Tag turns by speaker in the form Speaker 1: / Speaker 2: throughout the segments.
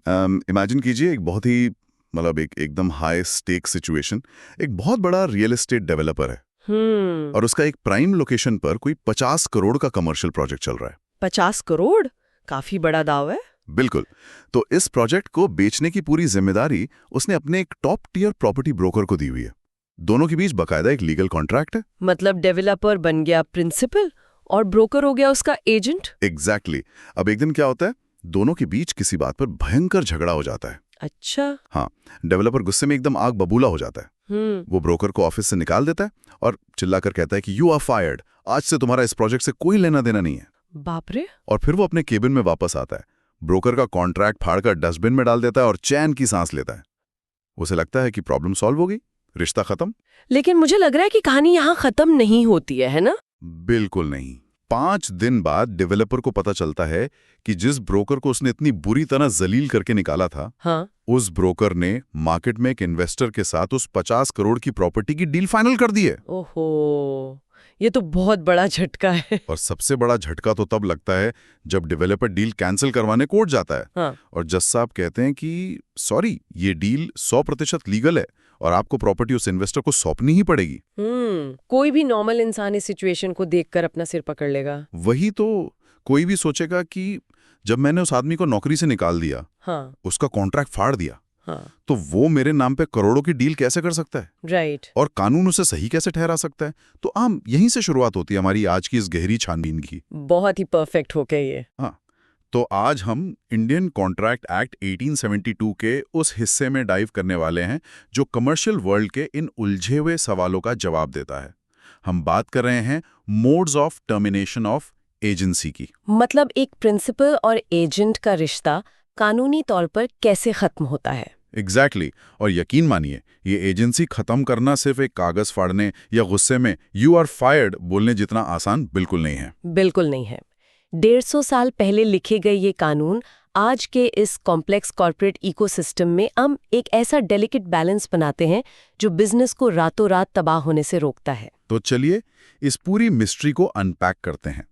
Speaker 1: Imagine कीजिए एक बहुत ही मतलब एक एकदम हाई स्टेक सिचुएशन। एक बहुत बड़ा रियल एस्टेट डेवलपर है और उसका एक प्राइम लोकेशन पर कोई 50 करोड़ का कमर्शियल प्रोजेक्ट चल रहा है।
Speaker 2: 50 करोड़? काफी बड़ा दाव है।
Speaker 1: बिल्कुल। तो इस प्रोजेक्ट को बेचने की पूरी जिम्मेदारी उसने अपने एक टॉप टियर प्रॉपर्टी ब्रोकर को दी हुई है। दोनों के बीच बकायदा एक लीगल कॉन्ट्रैक्ट है।
Speaker 2: मतलब डेवलपर बन गया प्रिंसिपल और ब्रोकर हो गया उसका एजेंट।
Speaker 1: एग्जैक्टली। अब एक दिन क्या होता है, दोनों के बीच किसी बात पर भयंकर झगड़ा हो जाता है।
Speaker 2: अच्छा।
Speaker 1: हाँ, डेवलपर गुस्से में एकदम आग बबूला हो जाता है। वो ब्रोकर को ऑफिस से निकाल देता है और चिल्लाकर कहता है कि यू आर फायर्ड, आज से तुम्हारा इस प्रोजेक्ट से कोई लेना देना नहीं है।
Speaker 2: बाप रे।
Speaker 1: और फिर वो अपने केबिन में वापस आता है, ब्रोकर का कॉन्ट्रैक्ट फाड़कर डस्टबिन में डाल देता है और चैन की सांस लेता है। उसे लगता है कि प्रॉब्लम सॉल्व हो गई, रिश्ता खत्म।
Speaker 2: लेकिन मुझे लग रहा है कि कहानी यहाँ खत्म नहीं होती है ना?
Speaker 1: बिल्कुल नहीं। 5 दिन बाद डेवलपर को पता चलता है कि जिस ब्रोकर को उसने इतनी बुरी तरह जलील करके निकाला था,
Speaker 2: हाँ।
Speaker 1: उस ब्रोकर ने मार्केट में एक इन्वेस्टर के साथ उस 50 करोड़ की प्रॉपर्टी की डील फाइनल कर दी है।
Speaker 2: ओहो, ये तो बहुत बड़ा झटका है।
Speaker 1: और सबसे बड़ा झटका तो तब लगता है जब डेवलपर डील कैंसिल करवाने कोर्ट जाता है।
Speaker 2: हाँ।
Speaker 1: और जज साहब कहते हैं कि सॉरी, ये डील 100% लीगल है और आपको प्रॉपर्टी उस इन्वेस्टर को सौंपनी ही पड़ेगी।
Speaker 2: कोई भी नॉर्मल इंसान इस सिचुएशन को देखकर अपना सिर पकड़ लेगा।
Speaker 1: वही तो, कोई भी सोचेगा कि जब मैंने उस आदमी को नौकरी से निकाल दिया,
Speaker 2: हाँ।
Speaker 1: उसका कॉन्ट्रैक्ट फाड़ दिया,
Speaker 2: हाँ।
Speaker 1: तो वो मेरे नाम पे करोड़ों की डील कैसे कर सकता है?
Speaker 2: राइट।
Speaker 1: और कानून उसे सही कैसे ठहरा सकता है? तो यहीं से शुरुआत होती है हमारी आज की इस गहरी छानबीन की।
Speaker 2: बहुत ही परफेक्ट हो गया ये।
Speaker 1: हाँ, तो आज हम इंडियन कॉन्ट्रैक्ट एक्ट 1872 के उस हिस्से में डाइव करने वाले हैं जो कमर्शियल वर्ल्ड के इन उलझे हुए सवालों का जवाब देता है। हम बात कर रहे हैं modes of termination of agency की।
Speaker 2: मतलब एक प्रिंसिपल और एजेंट का रिश्ता कानूनी तौर पर कैसे खत्म होता है।
Speaker 1: एग्जैक्टली। और यकीन मानिए, ये एजेंसी खत्म करना सिर्फ एक कागज फाड़ने या गुस्से में यू आर फायर्ड बोलने जितना आसान बिल्कुल नहीं है।
Speaker 2: बिल्कुल नहीं है। 150 साल पहले लिखे गए ये कानून आज के इस कॉम्प्लेक्स कॉर्पोरेट इकोसिस्टम में हम एक ऐसा डेलिकेट बैलेंस बनाते हैं जो बिजनेस को रातों रात तबाह होने से रोकता है।
Speaker 1: तो चलिए इस पूरी मिस्ट्री को अनपैक करते हैं।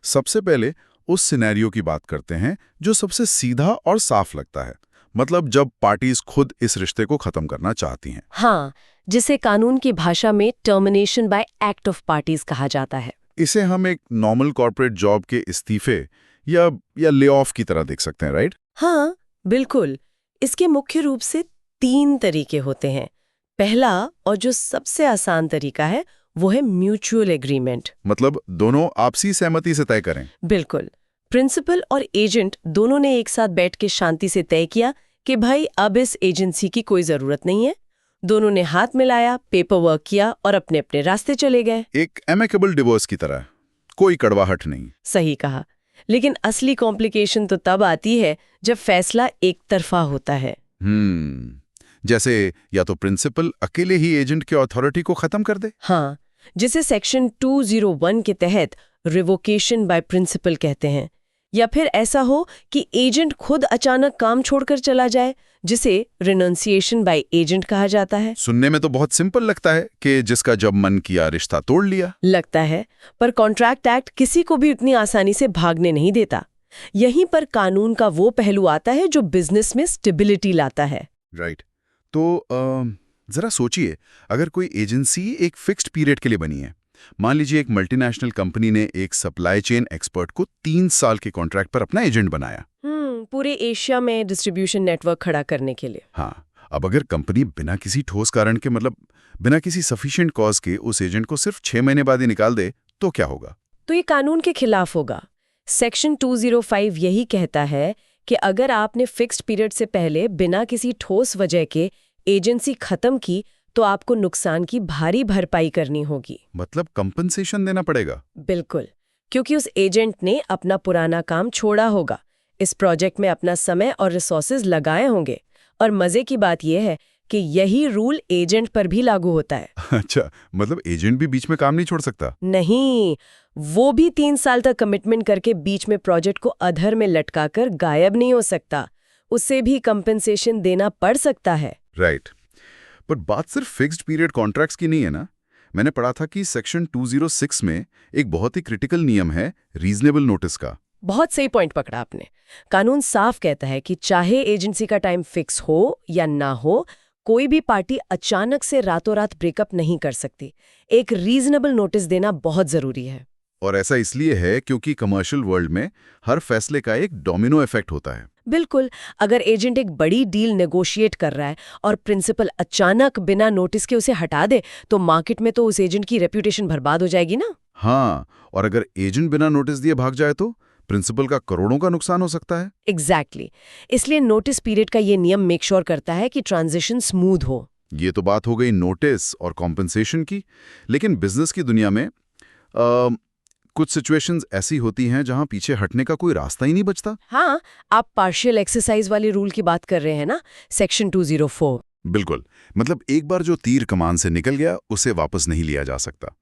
Speaker 1: सबसे पहले उस सिनेरियो की बात करते हैं जो सबसे सीधा और साफ लगता है, मतलब जब पार्टीज खुद इस रिश्ते को खत्म करना चाहती हैं।
Speaker 2: हाँ, जिसे कानून की भाषा में termination bye act of parties कहा जाता है।
Speaker 1: इसे हम एक नॉर्मल कॉर्पोरेट जॉब के इस्तीफे या ले ऑफ की तरह देख सकते हैं, राइट?
Speaker 2: हाँ, बिल्कुल। इसके मुख्य रूप से 3 तरीके होते हैं। पहला और जो सबसे आसान तरीका है वो है म्यूचुअल एग्रीमेंट।
Speaker 1: मतलब दोनों आपसी सहमति से तय करें।
Speaker 2: बिल्कुल। प्रिंसिपल और एजेंट दोनों ने एक साथ बैठ के शांति से तय किया कि भाई अब इस एजेंसी की कोई जरूरत नहीं है। दोनों ने हाथ मिलाया, पेपर वर्क किया और अपने अपने रास्ते चले गए।
Speaker 1: एक एमिकेबल डिवोर्स की तरह, कोई कड़वाहट नहीं।
Speaker 2: सही कहा। लेकिन असली कॉम्प्लिकेशन तो तब आती है जब फैसला एक तरफा होता है।
Speaker 1: जैसे या तो प्रिंसिपल अकेले ही एजेंट की अथॉरिटी को खत्म कर दे।
Speaker 2: हाँ, जिसे सेक्शन 201 के तहत रिवोकेशन बाय प्रिंसिपल कहते हैं। या फिर ऐसा हो कि एजेंट खुद अचानक काम छोड़कर चला जाए, जिसे रिनंसिएशन बाय एजेंट कहा जाता है।
Speaker 1: सुनने में तो बहुत सिंपल लगता है कि जिसका जब मन किया रिश्ता तोड़ लिया।
Speaker 2: लगता है, पर कॉन्ट्रैक्ट एक्ट किसी को भी उतनी आसानी से भागने नहीं देता। यहीं पर कानून का वो पहलू आता है जो बिजनेस में स्टेबिलिटी लाता है।
Speaker 1: राइट। तो जरा सोचिए, अगर कोई एजेंसी एक फिक्स्ड पीरियड के लिए बनी है, मान लीजिए एक मल्टीनेशनल कंपनी ने एक सप्लाई चेन एक्सपर्ट को 3 साल के कॉन्ट्रैक्ट पर अपना एजेंट बनाया।
Speaker 2: पूरे एशिया में डिस्ट्रीब्यूशन नेटवर्क खड़ा करने के लिए।
Speaker 1: हाँ, अब अगर कंपनी बिना किसी ठोस कारण के, मतलब बिना किसी सफिशिएंट कॉज के उस एजेंट को सिर्फ 6 महीने बाद ही निकाल दे, तो क्या होगा?
Speaker 2: तो ये कानून के खिलाफ होगा। सेक्शन 205 यही कहता है कि अगर आपने फिक्स्ड पीरियड से पहले बिना किसी ठोस वजह के एजेंसी खत्म की तो आपको नुकसान की भारी भरपाई करनी होगी।
Speaker 1: मतलब कंपनसेशन देना पड़ेगा?
Speaker 2: बिल्कुल, क्योंकि उस एजेंट ने अपना पुराना काम छोड़ा होगा, इस प्रोजेक्ट में अपना समय और रिसोर्सेज लगाए होंगे। और मजे की बात यह है कि यही रूल एजेंट पर भी लागू होता है।
Speaker 1: अच्छा, मतलब एजेंट भी बीच में काम नहीं छोड़ सकता?
Speaker 2: नहीं, वो भी 3 साल तक कमिटमेंट करके बीच में प्रोजेक्ट को अधर में लटकाकर गायब नहीं हो सकता। उसे भी कंपनसेशन देना पड़ सकता है।
Speaker 1: राइट। पर बात सिर्फ फिक्स्ड पीरियड कॉन्ट्रैक्ट्स की नहीं है ना। मैंने पढ़ा था कि सेक्शन 206 में एक बहुत ही क्रिटिकल नियम है रीजनेबल नोटिस का।
Speaker 2: बहुत सही पॉइंट पकड़ा आपने। कानून साफ कहता है कि चाहे एजेंसी का टाइम फिक्स हो या ना हो, कोई भी पार्टी अचानक से रातों रात ब्रेकअप नहीं कर सकती। एक रीजनेबल नोटिस देना बहुत जरूरी है।
Speaker 1: और ऐसा इसलिए है क्योंकि कमर्शियल वर्ल्ड में हर फैसले का एक डोमिनो इफेक्ट होता है।
Speaker 2: बिल्कुल, अगर एजेंट एक बड़ी डील नेगोशिएट कर रहा है और प्रिंसिपल अचानक बिना नोटिस के उसे हटा दे, तो मार्केट में तो उस एजेंट की रेप्यूटेशन बर्बाद हो जाएगी ना।
Speaker 1: हाँ, और अगर एजेंट बिना नोटिस दिए भाग जाए तो प्रिंसिपल का करोड़ों का नुकसान हो सकता है।
Speaker 2: एग्जैक्टली इसलिए नोटिस पीरियड का ये नियम मेक श्योर करता है कि ट्रांजिशन स्मूथ हो।
Speaker 1: ये तो बात हो गई नोटिस और कॉम्पेंसेशन की, लेकिन बिजनेस की दुनिया में कुछ सिचुएशंस ऐसी होती हैं जहां पीछे हटने का कोई रास्ता ही नहीं बचता।
Speaker 2: हाँ, आप पार्शियल एक्सरसाइज वाले रूल की बात कर रहे हैं ना, सेक्शन 204।
Speaker 1: बिल्कुल, मतलब एक बार जो तीर कमान से निकल गया उसे वापस नहीं लिया जा सकता।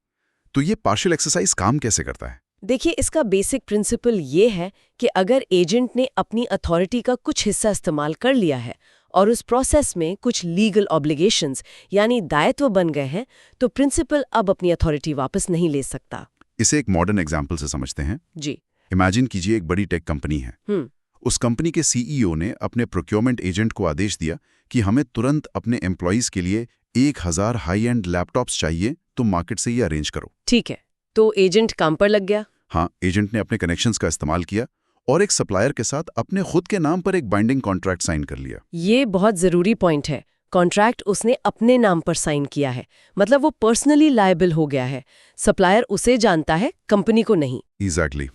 Speaker 1: तो ये पार्शियल एक्सरसाइज काम कैसे करता है?
Speaker 2: देखिए, इसका बेसिक प्रिंसिपल ये है कि अगर एजेंट ने अपनी अथॉरिटी का कुछ हिस्सा इस्तेमाल कर लिया है और उस प्रोसेस में कुछ लीगल ऑब्लिगेशंस यानी दायित्व बन गए हैं, तो प्रिंसिपल अब अपनी अथॉरिटी वापस नहीं ले सकता।
Speaker 1: इसे एक मॉडर्न एग्जाम्पल से समझते हैं।
Speaker 2: जी।
Speaker 1: इमेजिन कीजिए एक बड़ी टेक कंपनी है। उस कंपनी के सीईओ ने अपने प्रोक्योरमेंट एजेंट को आदेश दिया कि हमें तुरंत अपने एम्प्लॉइज के लिए 1000 हाई एंड लैपटॉप्स चाहिए, तुम मार्केट से ये अरेंज करो।
Speaker 2: ठीक है, तो एजेंट काम पर लग गया।
Speaker 1: हाँ, एजेंट ने अपने कनेक्शंस का इस्तेमाल किया और एक सप्लायर के साथ अपने खुद के नाम पर एक बाइंडिंग कॉन्ट्रैक्ट साइन कर लिया।
Speaker 2: ये बहुत जरूरी पॉइंट है। कॉन्ट्रैक्ट उसने अपने नाम पर साइन किया है, मतलब वो पर्सनली लायबल हो गया है। सप्लायर उसे जानता है, कंपनी को नहीं।
Speaker 1: एग्जैक्टली।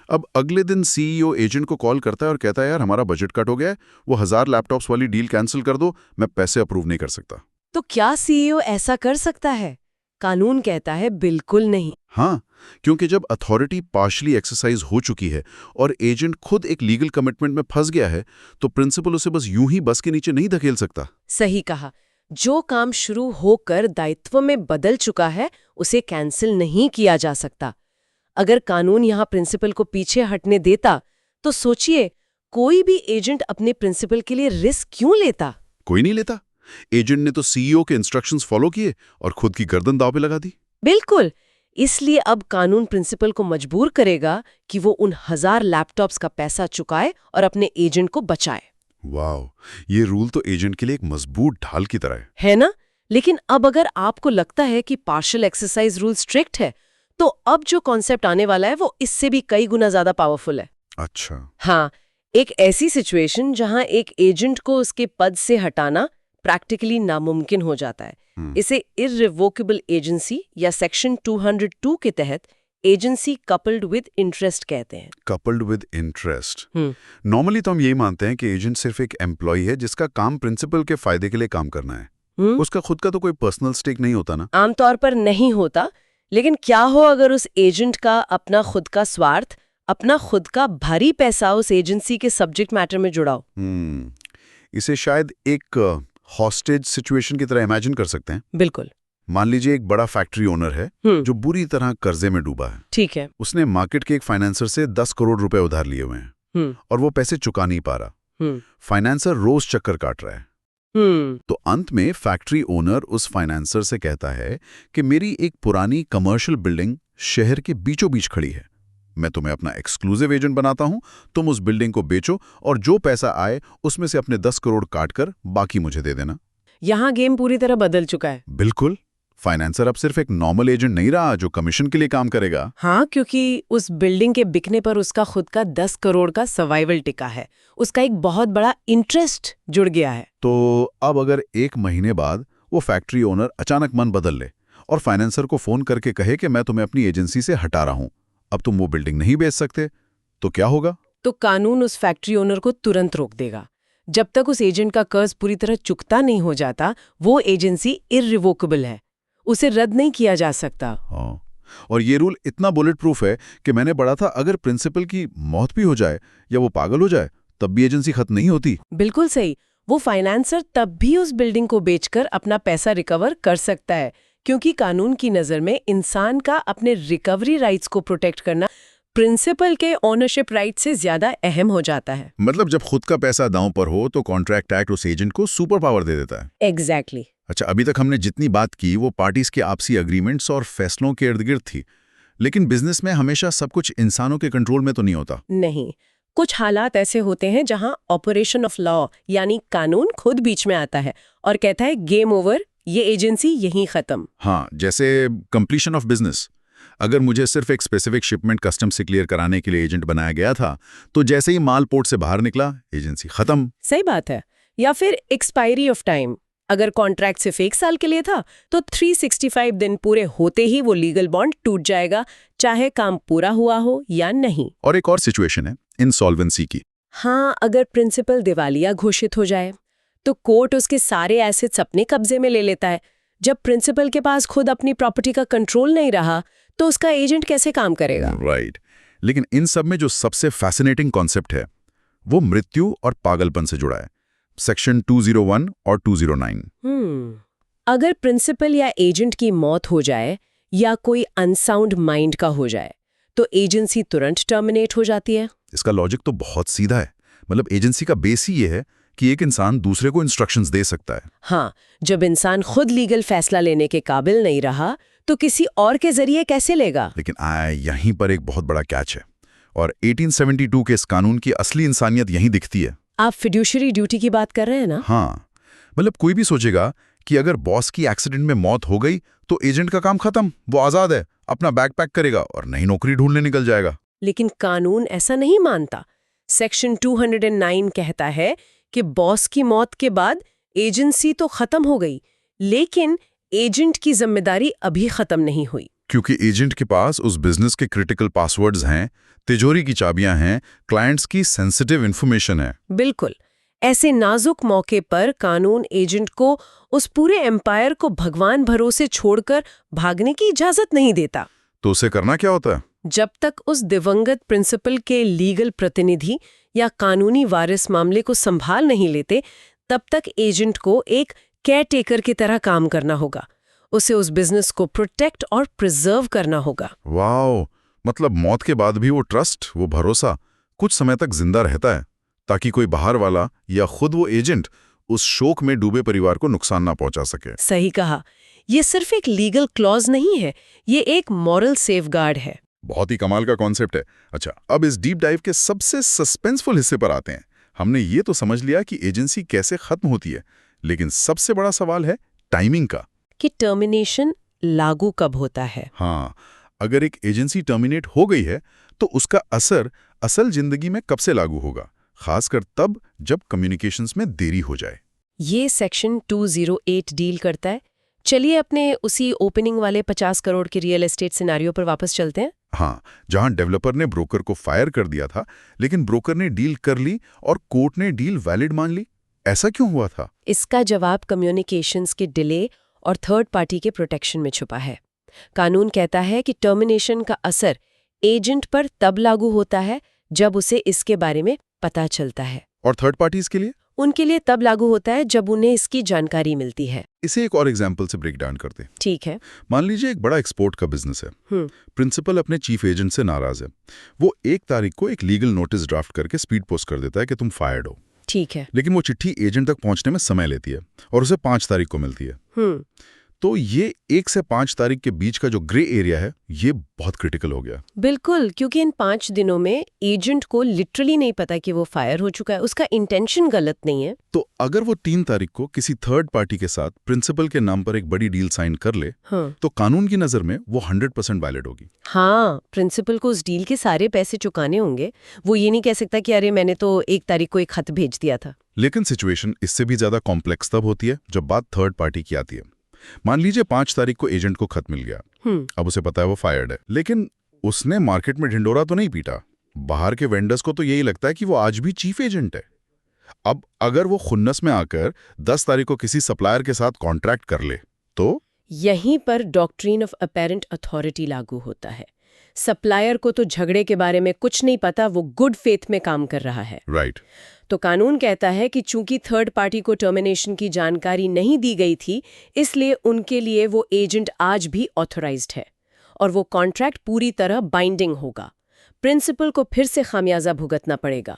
Speaker 1: अब अगले दिन सीईओ एजेंट को कॉल करता है और कहता है, यार हमारा बजट कट हो गया है, वो 1000 लैपटॉप्स वाली डील कैंसिल कर दो, मैं पैसे अप्रूव नहीं कर सकता।
Speaker 2: तो क्या सीईओ ऐसा कर सकता है? कानून कहता है बिल्कुल नहीं।
Speaker 1: हाँ, क्योंकि जब अथॉरिटी पार्शली एक्सरसाइज हो चुकी है और एजेंट खुद एक लीगल कमिटमेंट में फंस गया है, तो प्रिंसिपल उसे बस यूं ही बस के नीचे नहीं धकेल सकता।
Speaker 2: सही कहा। जो काम शुरू होकर दायित्व में बदल चुका है, उसे कैंसिल नहीं किया जा सकता। अगर कानून यहाँ प्रिंसिपल को पीछे हटने देता, तो सोचिए, कोई भी एजेंट अपने प्रिंसिपल के लिए रिस्क क्यों लेता?
Speaker 1: कोई नहीं लेता। एजेंट ने तो सीईओ के इंस्ट्रक्शंस फॉलो किए और खुद की गर्दन दांव पे लगा दी।
Speaker 2: बिल्कुल। इसलिए अब कानून प्रिंसिपल को मजबूर करेगा कि वो उन 1000 लैपटॉप्स का पैसा चुकाए और अपने एजेंट को बचाए।
Speaker 1: वाह, ये रूल तो एजेंट के लिए एक मजबूत ढाल की तरह
Speaker 2: है ना? लेकिन अब अगर आपको लगता है कि पार्शियल एक्सरसाइज रूल स्ट्रिक्ट है, तो अब जो कॉन्सेप्ट आने वाला है वो इससे भी कई गुना ज्यादा पावरफुल है।
Speaker 1: अच्छा।
Speaker 2: हाँ, एक ऐसी सिचुएशन जहां एक एजेंट को उसके पद से हटाना प्रैक्टिकली नामुमकिन हो जाता है। इसे इररिवोकेबल एजेंसी या सेक्शन 202 के तहत एजेंसी कपल्ड विद इंटरेस्ट कहते हैं।
Speaker 1: Coupled with interest. नॉर्मली तो हम यही मानते हैं कि एजेंट सिर्फ एक एम्प्लॉय है जिसका काम प्रिंसिपल के फायदे के लिए काम करना है। उसका खुद का तो कोई पर्सनल स्टेक नहीं होता ना?
Speaker 2: आमतौर पर नहीं होता, लेकिन क्या हो अगर उस एजेंट का अपना खुद का स्वार्थ, अपना खुद का भारी पैसा उस एजेंसी के सब्जेक्ट मैटर में जुड़ा हो?
Speaker 1: इसे शायद एक हॉस्टेज सिचुएशन की तरह इमेजिन कर सकते हैं।
Speaker 2: बिल्कुल।
Speaker 1: मान लीजिए एक बड़ा फैक्ट्री ओनर है जो बुरी तरह कर्जे में डूबा है।
Speaker 2: ठीक है।
Speaker 1: उसने मार्केट के एक फाइनेंसर से 10 करोड़ रुपए उधार लिए हुए हैं और वो पैसे चुका नहीं पा रहा। फाइनेंसर रोज चक्कर काट रहा है। तो अंत में फैक्ट्री ओनर उस फाइनेंसर से कहता है कि मेरी एक पुरानी कमर्शियल बिल्डिंग शहर के बीचों बीच खड़ी है, मैं तुम्हें अपना एक्सक्लूसिव एजेंट बनाता हूं, तुम उस बिल्डिंग को बेचो और जो पैसा आए उसमें से अपने 10 करोड़ काटकर बाकी मुझे दे देना।
Speaker 2: यहाँ गेम पूरी तरह बदल चुका है।
Speaker 1: बिल्कुल। फाइनेंसर अब सिर्फ एक नॉर्मल एजेंट नहीं रहा जो कमीशन के लिए काम करेगा।
Speaker 2: हाँ, क्योंकि उस बिल्डिंग के बिकने पर उसका खुद का 10 करोड़ का सर्वाइवल टिका है, उसका एक बहुत बड़ा इंटरेस्ट जुड़ गया है।
Speaker 1: तो अब अगर 1 महीने बाद वो फैक्ट्री ओनर अचानक मन बदल ले और फाइनेंसर को फोन करके कहे कि मैं तुम्हें अपनी एजेंसी से हटा रहा हूं, अब तुम वो बिल्डिंग नहीं बेच सकते, तो क्या होगा?
Speaker 2: तो कानून उस फैक्ट्री ओनर को तुरंत रोक देगा। जब तक उस एजेंट का कर्ज पूरी तरह चुकता नहीं हो जाता, वो एजेंसी इररिवोकेबल है, उसे रद्द नहीं किया जा सकता।
Speaker 1: हाँ, और ये रूल इतना बुलेट प्रूफ है कि मैंने पढ़ा था अगर प्रिंसिपल की मौत भी हो जाए या वो पागल हो जाए तब भी एजेंसी खत्म नहीं होती।
Speaker 2: बिल्कुल सही। वो फाइनेंसर तब भी उस बिल्डिंग को बेचकर अपना पैसा रिकवर कर सकता है, क्योंकि कानून की नज़र में इंसान का अपने रिकवरी राइट्स को प्रोटेक्ट करना प्रिंसिपल के ओनरशिप राइट से ज्यादा अहम हो जाता है।
Speaker 1: मतलब जब खुद का पैसा दांव पर हो तो कॉन्ट्रैक्ट एक्ट उस एजेंट को सुपर पावर दे देता है।
Speaker 2: एग्जैक्टली।
Speaker 1: अच्छा, अभी तक हमने जितनी बात की वो पार्टीज के आपसी एग्रीमेंट्स और फैसलों के इर्द गिर्द थी, लेकिन बिजनेस में हमेशा सब कुछ इंसानों के कंट्रोल में तो नहीं होता।
Speaker 2: नहीं, कुछ हालात ऐसे होते हैं जहां ऑपरेशन ऑफ लॉ यानी कानून खुद बीच में आता है और कहता है गेम ओवर, ये एजेंसी यहीं खत्म।
Speaker 1: हाँ, जैसे कंप्लीशन ऑफ बिजनेस। अगर मुझे सिर्फ एक स्पेसिफिक शिपमेंट कस्टम से क्लियर कराने के लिए एजेंट बनाया गया था, तो जैसे ही माल पोर्ट से बाहर निकला, एजेंसी खत्म।
Speaker 2: सही बात है। या फिर एक्सपायरी ऑफ टाइम। अगर कॉन्ट्रैक्ट सिर्फ 1 साल के लिए था तो 365 दिन पूरे होते ही वो लीगल बॉन्ड टूट जाएगा, चाहे काम पूरा हुआ हो या नहीं।
Speaker 1: और एक और सिचुएशन है इंसॉल्वेंसी की।
Speaker 2: हाँ, अगर प्रिंसिपल दिवालिया घोषित हो जाए तो कोर्ट उसके सारे एसेट्स अपने कब्जे में ले लेता है। जब प्रिंसिपल के पास खुद अपनी प्रॉपर्टी का कंट्रोल नहीं रहा तो उसका एजेंट कैसे काम करेगा?
Speaker 1: राइट। लेकिन इन सब में जो सबसे फैसिनेटिंग कॉन्सेप्ट है वो मृत्यु और पागलपन से जुड़ा है, सेक्शन 201 और 209।
Speaker 2: अगर प्रिंसिपल या एजेंट की मौत हो जाए या कोई अनसाउंड माइंड का हो जाए तो एजेंसी तुरंत टर्मिनेट हो जाती है।
Speaker 1: इसका लॉजिक तो बहुत सीधा है। मतलब एजेंसी का बेस ही ये है कि एक इंसान दूसरे को इंस्ट्रक्शंस दे सकता है।
Speaker 2: हाँ, जब इंसान खुद लीगल फैसला लेने के काबिल नहीं रहा तो किसी और के जरिए कैसे लेगा?
Speaker 1: लेकिन यहीं पर एक बहुत बड़ा कैच है, और 1872 के इस कानून की असली इंसानियत यहीं दिखती है।
Speaker 2: आप फिड्यूशरी ड्यूटी की बात कर रहे हैं ना?
Speaker 1: हाँ, मतलब कोई भी सोचेगा कि अगर बॉस की एक्सीडेंट में मौत हो गई तो एजेंट का काम खत्म, वो आजाद है, अपना बैग पैक करेगा और नई नौकरी ढूंढने निकल जाएगा।
Speaker 2: लेकिन कानून ऐसा नहीं मानता। सेक्शन 209 कहता है कि बॉस की मौत के बाद एजेंसी तो खत्म हो गई, लेकिन एजेंट की जिम्मेदारी अभी खत्म नहीं हुई।
Speaker 1: क्योंकि एजेंट के पास उस बिजनेस के क्रिटिकल पासवर्ड्स हैं, तिजोरी की चाबियां हैं, क्लाइंट्स की सेंसिटिव इंफॉर्मेशन है।
Speaker 2: बिल्कुल। ऐसे नाजुक मौके पर कानून एजेंट को उस पूरे एम्पायर को भगवान भरोसे छोड़कर भागने की इजाजत नहीं देता।
Speaker 1: तो उसे करना क्या होता है?
Speaker 2: जब तक उस दिवंगत प्रिंसिपल के लीगल प्रतिनिधि या कानूनी वारिस मामले को संभाल नहीं लेते, तब तक एजेंट को एक केयरटेकर की तरह काम करना होगा। उसे उस बिजनेस को प्रोटेक्ट और प्रिजर्व करना होगा।
Speaker 1: वाओ, मतलब मौत के बाद भी वो ट्रस्ट, वो भरोसा कुछ समय तक जिंदा रहता है, ताकि कोई बाहर वाला या खुद वो एजेंट उस शोक में डूबे परिवार को नुकसान ना पहुंचा सके।
Speaker 2: सही कहा। ये सिर्फ एक लीगल क्लॉज नहीं है, ये एक मॉरल सेफगार्ड है।
Speaker 1: बहुत ही कमाल का कॉन्सेप्ट है। अच्छा, अब इस डीप डाइव के सबसे सस्पेंसफुल हिस्से पर आते हैं। हमने ये तो समझ लिया कि एजेंसी कैसे खत्म होती है, लेकिन सबसे बड़ा सवाल है टाइमिंग का,
Speaker 2: कि टर्मिनेशन लागू कब होता है।
Speaker 1: हाँ, अगर एक एजेंसी टर्मिनेट हो गई है तो उसका असर असल जिंदगी में कब से लागू होगा, खासकर तब जब कम्युनिकेशंस में देरी हो जाए।
Speaker 2: ये सेक्शन 208 डील करता है। चलिए अपने उसी ओपनिंग वाले 50 करोड़ के रियल एस्टेट सिनेरियो पर वापस चलते हैं।
Speaker 1: हाँ, जहां डेवलपर ने ब्रोकर को फायर कर दिया था, लेकिन ब्रोकर ने डील कर ली और कोर्ट ने डील वैलिड मान ली। ऐसा क्यों हुआ था?
Speaker 2: इसका जवाब कम्युनिकेशंस के डिले और थर्ड पार्टी के प्रोटेक्शन में छुपा है। कानून कहता है कि टर्मिनेशन का असर एजेंट पर तब लागू होता है जब उसे इसके बारे में पता चलता है,
Speaker 1: और थर्ड पार्टीज के लिए?
Speaker 2: उनके लिए तब लागू होता है जब उन्हें इसकी जानकारी मिलती है।
Speaker 1: इसे एक और एग्जाम्पल से ब्रेक डाउन करते हैं।
Speaker 2: ठीक है।
Speaker 1: मान लीजिए एक बड़ा एक्सपोर्ट का बिजनेस है। प्रिंसिपल अपने चीफ एजेंट से नाराज है। वो 1 तारीख को एक लीगल नोटिस ड्राफ्ट करके स्पीड पोस्ट कर देता है कि तुम फायर्ड हो।
Speaker 2: ठीक है।
Speaker 1: लेकिन वो चिट्ठी एजेंट तक पहुंचने में समय लेती है और उसे 5 तारीख को मिलती है। तो ये 1 से 5 तारीख के बीच का जो ग्रे एरिया है, ये बहुत क्रिटिकल हो गया।
Speaker 2: बिल्कुल, क्योंकि इन 5 दिनों में एजेंट को लिटरली नहीं पता कि वो फायर हो चुका है, उसका इंटेंशन गलत नहीं है।
Speaker 1: तो अगर वो 3 तारीख को किसी थर्ड पार्टी के साथ प्रिंसिपल के नाम पर एक बड़ी डील साइन कर ले, तो कानून की नजर में वो 100% वैलिड होगी।
Speaker 2: हाँ, प्रिंसिपल को उस डील के सारे पैसे चुकाने होंगे। वो ये नहीं कह सकता कि अरे मैंने तो 1 तारीख को एक खत भेज दिया था।
Speaker 1: लेकिन सिचुएशन इससे भी ज्यादा कॉम्प्लेक्स तब होती है जब बात थर्ड पार्टी की आती है। मान लीजिए 5 तारीख को एजेंट को खत मिल गया। अब उसे पता है वो फायर्ड है, लेकिन उसने मार्केट में ढिंडोरा तो नहीं पीटा। बाहर के वेंडर्स को तो यही लगता है कि वो आज भी चीफ एजेंट है। अब अगर वो खुन्नस में आकर 10 तारीख को किसी सप्लायर के साथ कॉन्ट्रैक्ट कर ले, तो
Speaker 2: यहीं पर डॉक्ट्रिन ऑफ अपेरेंट अथॉरिटी लागू होता है। सप्लायर को तो झगड़े के बारे में कुछ नहीं पता, वो गुड फेथ में काम कर रहा है।
Speaker 1: राइट।
Speaker 2: तो कानून कहता है कि चूंकि थर्ड पार्टी को टर्मिनेशन की जानकारी नहीं दी गई थी, इसलिए उनके लिए वो एजेंट आज भी ऑथराइज्ड है और वो कॉन्ट्रैक्ट पूरी तरह बाइंडिंग होगा। प्रिंसिपल को फिर से खामियाजा भुगतना पड़ेगा।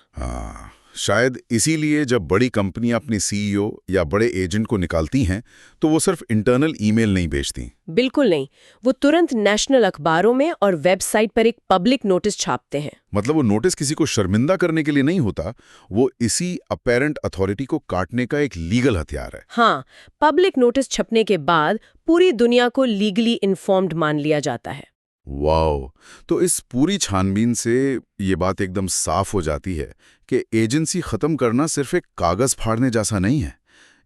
Speaker 1: शायद इसीलिए जब बड़ी कंपनियां अपनी सीईओ या बड़े एजेंट को निकालती हैं तो वो सिर्फ इंटरनल ईमेल नहीं भेजती।
Speaker 2: बिल्कुल नहीं, वो तुरंत नेशनल अखबारों में और वेबसाइट पर एक पब्लिक नोटिस छापते हैं।
Speaker 1: मतलब वो नोटिस किसी को शर्मिंदा करने के लिए नहीं होता, वो इसी अपैरेंट अथॉरिटी को काटने का एक लीगल हथियार है।
Speaker 2: हाँ, पब्लिक नोटिस छपने के बाद पूरी दुनिया को लीगली इन्फॉर्म्ड मान लिया जाता है।
Speaker 1: वाओ! तो इस पूरी छानबीन से ये बात एकदम साफ हो जाती है कि एजेंसी खत्म करना सिर्फ एक कागज फाड़ने जैसा नहीं है।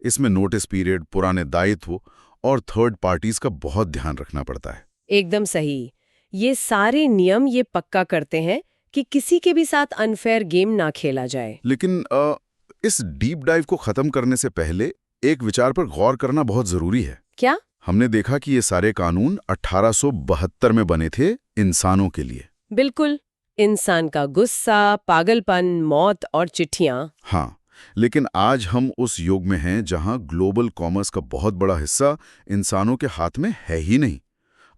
Speaker 1: इसमें नोटिस पीरियड, पुराने दायित्व और थर्ड पार्टीज का बहुत ध्यान रखना पड़ता है।
Speaker 2: एकदम सही। ये सारे नियम ये पक्का करते हैं कि किसी के भी साथ अनफेयर गेम ना खेला जाए।
Speaker 1: लेकिन इस डीप डाइव को खत्म करने से पहले एक विचार पर गौर करना बहुत जरूरी है।
Speaker 2: क्या?
Speaker 1: हमने देखा कि ये सारे कानून 1872 में बने थे इंसानों के लिए।
Speaker 2: बिल्कुल, इंसान का गुस्सा, पागलपन, मौत और चिट्ठियां।
Speaker 1: हाँ, लेकिन आज हम उस युग में हैं जहां ग्लोबल कॉमर्स का बहुत बड़ा हिस्सा इंसानों के हाथ में है ही नहीं।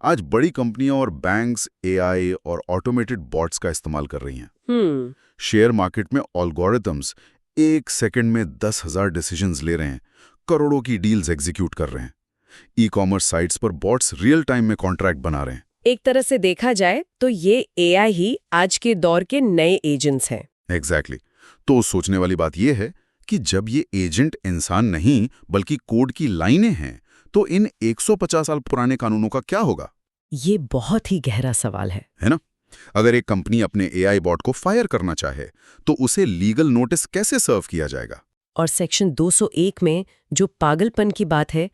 Speaker 1: आज बड़ी कंपनियां और बैंक्स एआई और ऑटोमेटेड बॉट्स का इस्तेमाल कर रही हैं। शेयर मार्केट में एल्गोरिथम्स 1 सेकंड में 10,000 डिसीजंस ले रहे हैं, करोड़ों की डील्स एग्जीक्यूट कर रहे हैं। ई कॉमर्स साइट्स पर बॉट्स रियल टाइम में कॉन्ट्रैक्ट बना रहे हैं।
Speaker 2: एक तरह से देखा जाए तो ये एआई ही आज के दौर के नए एजेंट्स हैं।
Speaker 1: एग्जैक्टली। तो सोचने वाली बात यह है कि जब ये एजेंट इंसान नहीं बल्कि कोड की लाइनें हैं, तो इन 150 साल पुराने कानूनों का क्या होगा?
Speaker 2: ये बहुत ही गहरा सवाल है
Speaker 1: ना? अगर एक कंपनी अपने एआई बॉट को फायर करना चाहे तो उसे लीगल नोटिस कैसे सर्व किया जाएगा?
Speaker 2: और सेक्शन 201 में जो पागलपन की बात है,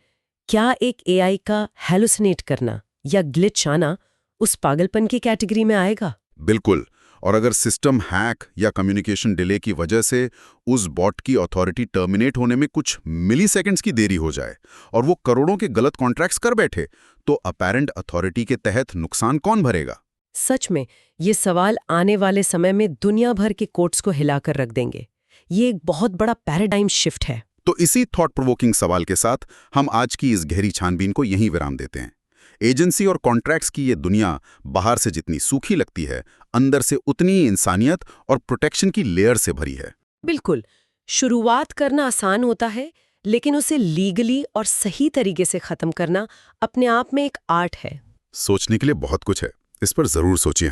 Speaker 2: क्या एक एआई का हेलुसिनेट करना या ग्लिच आना उस पागलपन की कैटेगरी में आएगा?
Speaker 1: बिल्कुल। और अगर सिस्टम हैक या कम्युनिकेशन डिले की वजह से उस बॉट की अथॉरिटी टर्मिनेट होने में कुछ मिलीसेकंड्स की देरी हो जाए और वो करोड़ों के गलत कॉन्ट्रैक्ट्स कर बैठे, तो अपैरेंट अथॉरिटी के तहत नुकसान कौन भरेगा?
Speaker 2: सच में, ये सवाल आने वाले समय में दुनिया भर के कोर्ट्स को हिलाकर रख देंगे। ये एक बहुत बड़ा पैराडाइम शिफ्ट है।
Speaker 1: तो इसी थॉट प्रोवोकिंग सवाल के साथ हम आज की इस गहरी छानबीन को यहीं विराम देते हैं। एजेंसी और कॉन्ट्रैक्ट्स की ये दुनिया बाहर से जितनी सूखी लगती है, अंदर से उतनी ही इंसानियत और प्रोटेक्शन की लेयर से भरी है।
Speaker 2: बिल्कुल, शुरुआत करना आसान होता है, लेकिन उसे लीगली और सही तरीके से खत्म करना अपने आप में एक आर्ट है।
Speaker 1: सोचने के लिए बहुत कुछ है, इस पर जरूर सोचिए।